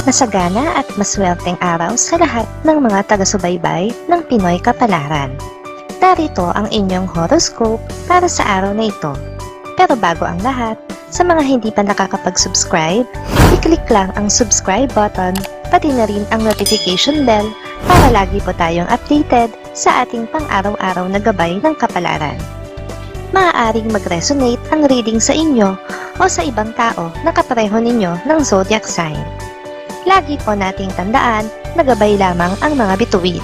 Masagana at maswerteng araw sa lahat ng mga taga-subaybay ng Pinoy Kapalaran. Narito ang inyong horoscope para sa araw na ito. Pero bago ang lahat, sa mga hindi pa nakakapag-subscribe, i-click lang ang subscribe button, pati na rin ang notification bell para lagi po tayong updated sa ating pang-araw-araw na gabay ng kapalaran. Maaaring mag-resonate ang reading sa inyo o sa ibang tao na kapareho ninyo ng zodiac sign. Lagi po nating tandaan na gabay lamang ang mga bituin.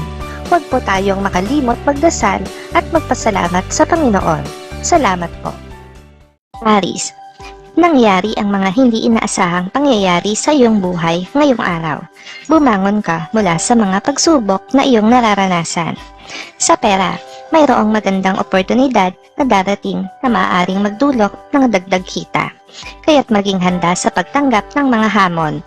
Huwag po tayong makalimot magdasal at magpasalamat sa Panginoon. Salamat po. Aries, nangyari ang mga hindi inaasahang pangyayari sa iyong buhay ngayong araw. Bumangon ka mula sa mga pagsubok na iyong nararanasan. Sa pera, mayroong magandang oportunidad na darating na maaaring magdulot ng dagdag kita. Kaya't maging handa sa pagtanggap ng mga hamon.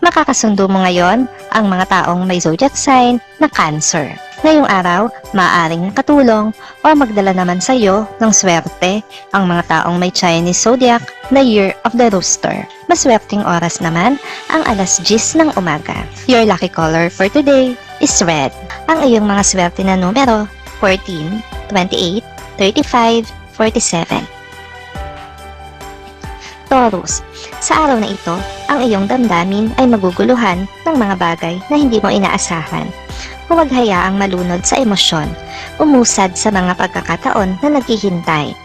Makakasundo mo ngayon ang mga taong may zodiac sign na Cancer. Ngayong araw, maaaring nakatulong o magdala naman sa iyo ng swerte ang mga taong may Chinese zodiac na Year of the Rooster. Maswerteng oras naman ang alas 10 ng umaga. Your lucky color for today is red. Ang iyong mga swerte na numero 14, 28, 35, 47. Taurus, sa araw na ito, ang iyong damdamin ay maguguluhan ng mga bagay na hindi mo inaasahan. Huwag hayaang malunod sa emosyon, umusad sa mga pagkakataon na naghihintay.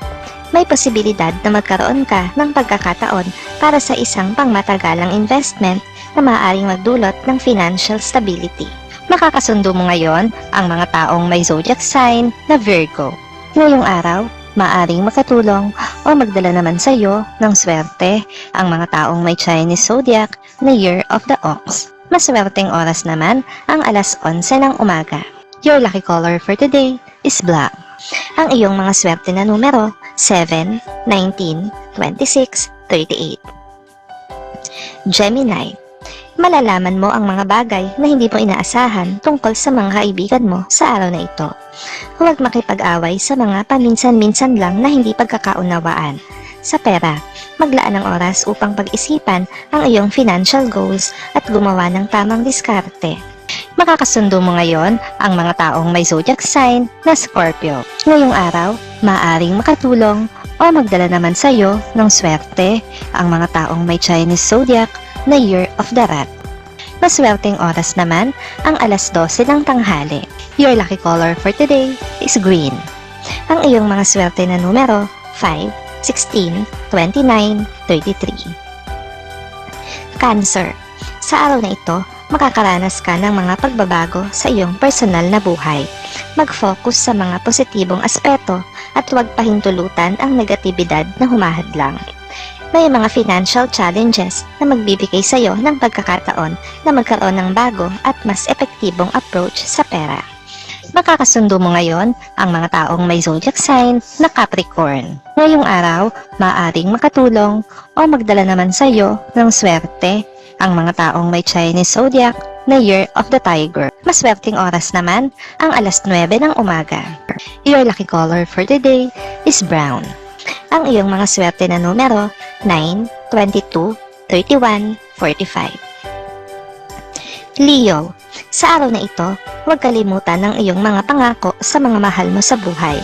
May posibilidad na magkaroon ka ng pagkakataon para sa isang pangmatagalang investment na maaaring magdulot ng financial stability. Makakasundo mo ngayon ang mga taong may zodiac sign na Virgo. Ngayong araw, maaaring makatulong o magdala naman sa iyo ng swerte ang mga taong may Chinese zodiac na Year of the Ox. Maswerteng oras naman ang alas 11 ng umaga. Your lucky color for today is black. Ang iyong mga swerte na numero 7, 19, 26, 38. Gemini, malalaman mo ang mga bagay na hindi mo inaasahan tungkol sa mga kaibigan mo sa araw na ito. Huwag makipag-away sa mga paminsan-minsan lang na hindi pagkakaunawaan. Sa pera, maglaan ng oras upang pag-isipan ang iyong financial goals at gumawa ng tamang diskarte. Makakasundo mo ngayon ang mga taong may zodiac sign na Scorpio. Ngayong araw, maaaring makatulong o magdala naman sa iyo ng swerte ang mga taong may Chinese zodiac na Year of the Rat. Maswerteng oras naman ang alas 12 ng tanghali. Your lucky color for today is green. Ang iyong mga swerte na numero 5, 16, 29, 33. Cancer, sa araw na ito, makakaranas ka ng mga pagbabago sa iyong personal na buhay. Mag-focus sa mga positibong aspeto at huwag pahintulutan ang negatibidad na humahadlang. May mga financial challenges na magbibigay sa iyo ng pagkakataon na magkaroon ng bago at mas epektibong approach sa pera. Makakasundo mo ngayon ang mga taong may zodiac sign na Capricorn. Ngayong araw, maaaring makatulong o magdala naman sa iyo ng swerte ang mga taong may Chinese zodiac na Year of the Tiger. Maswerteng oras naman ang alas 9 ng umaga. Your lucky color for today is brown. Ang iyong mga swerte na numero 9, 22, 31, 45. Leo, sa araw na ito, huwag kalimutan ang iyong mga pangako sa mga mahal mo sa buhay.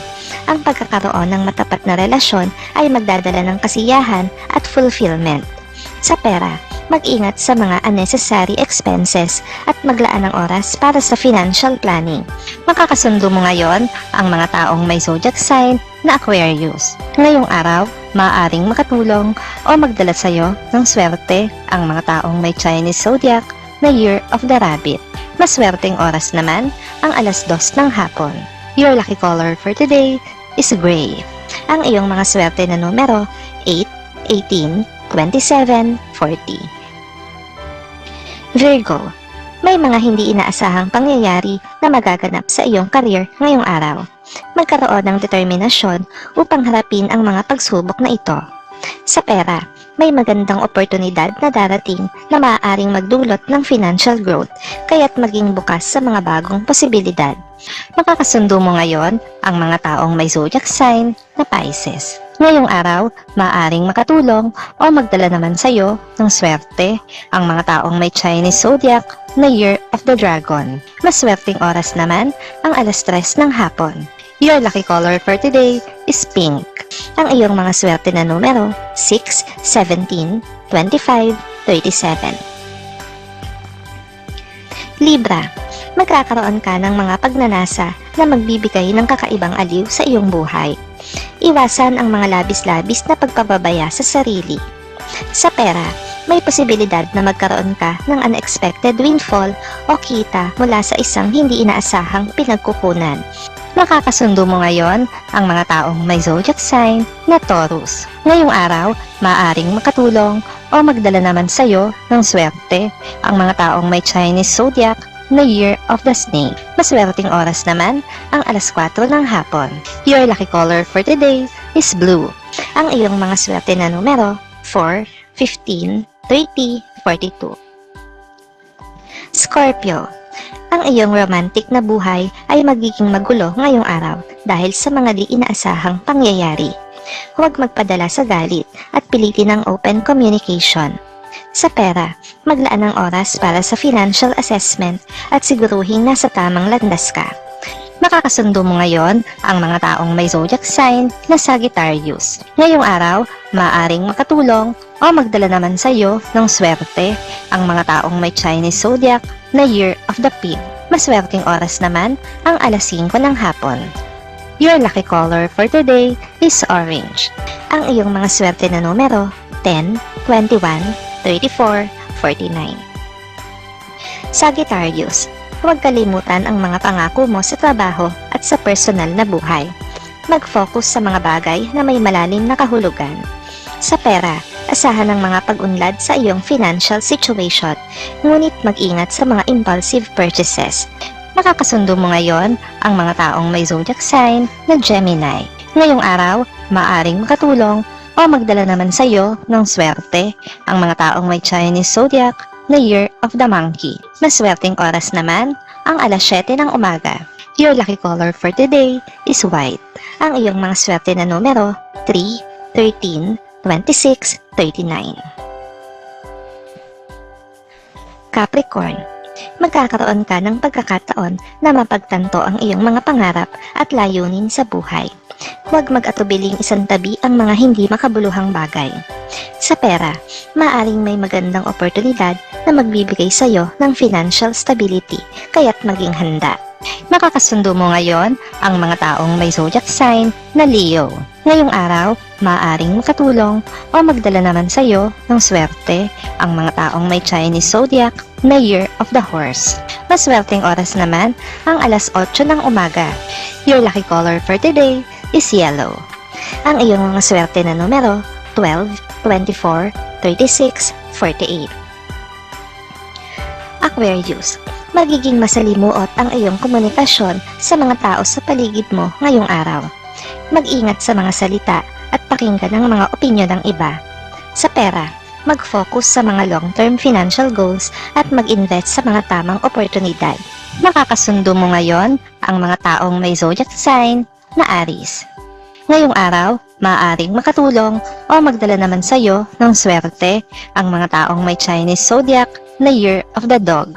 Ang pagkakaroon ng matapat na relasyon ay magdadala ng kasiyahan at fulfillment. Sa pera, mag-ingat sa mga unnecessary expenses at maglaan ng oras para sa financial planning. Makakasundo mo ngayon ang mga taong may zodiac sign na Aquarius. Ngayong araw, maaaring makatulong o magdala sa iyo ng swerte ang mga taong may Chinese zodiac na Year of the Rabbit. Maswerteng oras naman ang alas 2 ng hapon. Your lucky color for today is gray. Ang iyong mga swerte na numero 8, 18, 27, 40. Virgo, may mga hindi inaasahang pangyayari na magaganap sa iyong career ngayong araw. Magkaroon ng determinasyon upang harapin ang mga pagsubok na ito. Sa pera, may magandang oportunidad na darating na maaaring magdulot ng financial growth, kaya't maging bukas sa mga bagong posibilidad. Makakasundo mo ngayon ang mga taong may zodiac sign na Pisces. Ngayong araw, maaaring makatulong o magdala naman sa iyo ng swerte ang mga taong may Chinese zodiac na Year of the Dragon. Maswerteng oras naman ang 3:00 ng hapon. Your lucky color for today is pink. Ang iyong mga swerte na numero 6, 17, 25, 37. Libra, magkakaroon ka ng mga pagnanasa na magbibigay ng kakaibang aliw sa iyong buhay. Iwasan ang mga labis-labis na pagpapabaya sa sarili. Sa pera, may posibilidad na magkaroon ka ng unexpected windfall o kita mula sa isang hindi inaasahang pinagkukunan. Makakasundo mo ngayon ang mga taong may zodiac sign na Taurus. Ngayong araw, maaaring makatulong o magdala naman sa iyo ng swerte ang mga taong may Chinese zodiac na Year of the Snake. Maswerteng oras naman ang 4:00 ng hapon. Your lucky color for today is blue. Ang iyong mga swerte na numero 4, 15, 30, 42. Scorpio, ang iyong romantic na buhay ay magiging magulo ngayong araw dahil sa mga di inaasahang pangyayari. Huwag magpadala sa galit at pilitin ang open communication. Sa pera, maglaan ng oras para sa financial assessment at siguruhin nasa tamang landas ka. Makakasundo mo ngayon ang mga taong may zodiac sign na Sagittarius. Ngayong araw, maaaring makatulong o magdala naman sa iyo ng swerte ang mga taong may Chinese zodiac na Year of the Pig. Maswerteng oras naman ang 5:00 ng hapon. Your lucky color for today is orange. Ang iyong mga swerte na numero 10, 21, 34, 49. Sagittarius, huwag kalimutan ang mga pangako mo sa trabaho at sa personal na buhay. Mag-focus sa mga bagay na may malalim na kahulugan. Sa pera, asahan ang mga pag-unlad sa iyong financial situation, ngunit mag-ingat sa mga impulsive purchases. Makakasundo mo ngayon ang mga taong may zodiac sign na Gemini. Ngayong araw, maaaring makatulong o magdala naman sa iyo ng swerte ang mga taong may Chinese zodiac na Year of the Monkey. Maswerteng oras naman ang 7:00 ng umaga. Your lucky color for today is white. Ang iyong mga swerte na numero 3, 13, 26, 39. Capricorn, magkakaroon ka ng pagkakataon na mapagtanto ang iyong mga pangarap at layunin sa buhay. Huwag mag-atubiling isantabi ang mga hindi makabuluhang bagay. Sa pera, maaring may magandang oportunidad na magbibigay sa iyo ng financial stability, kaya't maging handa. Makakasundo mo ngayon ang mga taong may zodiac sign na Leo. Ngayong araw, maaaring makatulong o magdala naman sa iyo ng swerte ang mga taong may Chinese zodiac na Year of the Horse. Maswerteng oras naman ang 8:00 ng umaga. Your lucky color for today is yellow. Ang iyong mga swerte na numero 12, 24, 36, 48. Aquarius, magiging masalimuot ang iyong komunikasyon sa mga tao sa paligid mo ngayong araw. Mag-ingat sa mga salita at pakinggan ang mga opinyon ng iba. Sa pera, mag-focus sa mga long-term financial goals at mag-invest sa mga tamang oportunidad. Makakasundo mo ngayon ang mga taong may zodiac sign na Aries. Ngayong araw, maaaring makatulong o magdala naman sa iyo ng swerte ang mga taong may Chinese zodiac na Year of the Dog.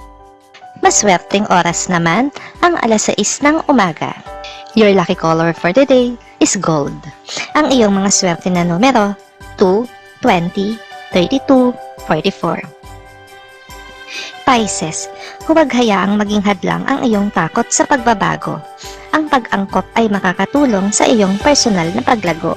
Maswerteng oras naman ang 6:00 ng umaga. Your lucky color for today is gold. Ang iyong mga swerte na numero 2, 20, 32, 44. Pisces, huwag hayaang maging hadlang ang iyong takot sa pagbabago. Ang pag-angkop ay makakatulong sa iyong personal na paglago.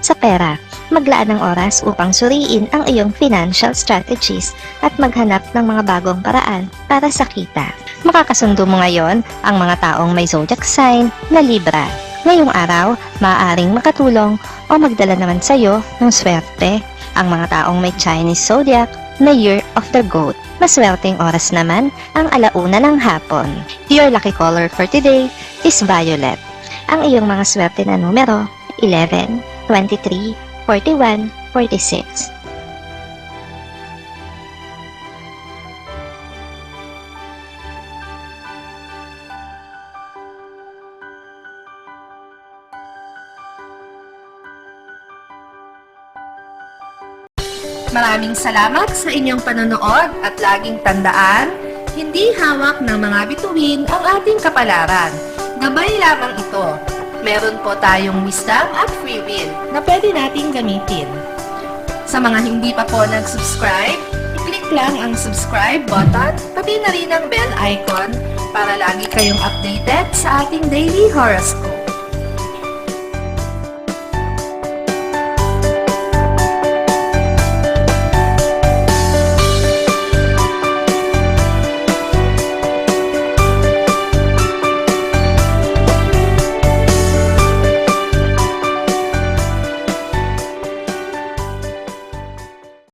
Sa pera, maglaan ng oras upang suriin ang iyong financial strategies at maghanap ng mga bagong paraan para sa kita. Makakasundo mo ngayon ang mga taong may zodiac sign na Libra. Ngayong araw, maaaring makatulong o magdala naman sa iyo ng swerte ang mga taong may Chinese zodiac na Year of the Goat. Maswerteng oras naman ang 1:00 ng hapon. Your lucky color for today is violet. Ang iyong mga swerte na numero 11, 23, 41, 46. Maraming salamat sa inyong panonood at laging tandaan, hindi hawak ng mga bituin ang ating kapalaran. Gabay lamang ito. Meron po tayong wisdom at free will na pwede nating gamitin. Sa mga hindi pa po nag-subscribe, i-click lang ang subscribe button, pati na rin ang bell icon para lagi kayong updated sa ating daily horoscope.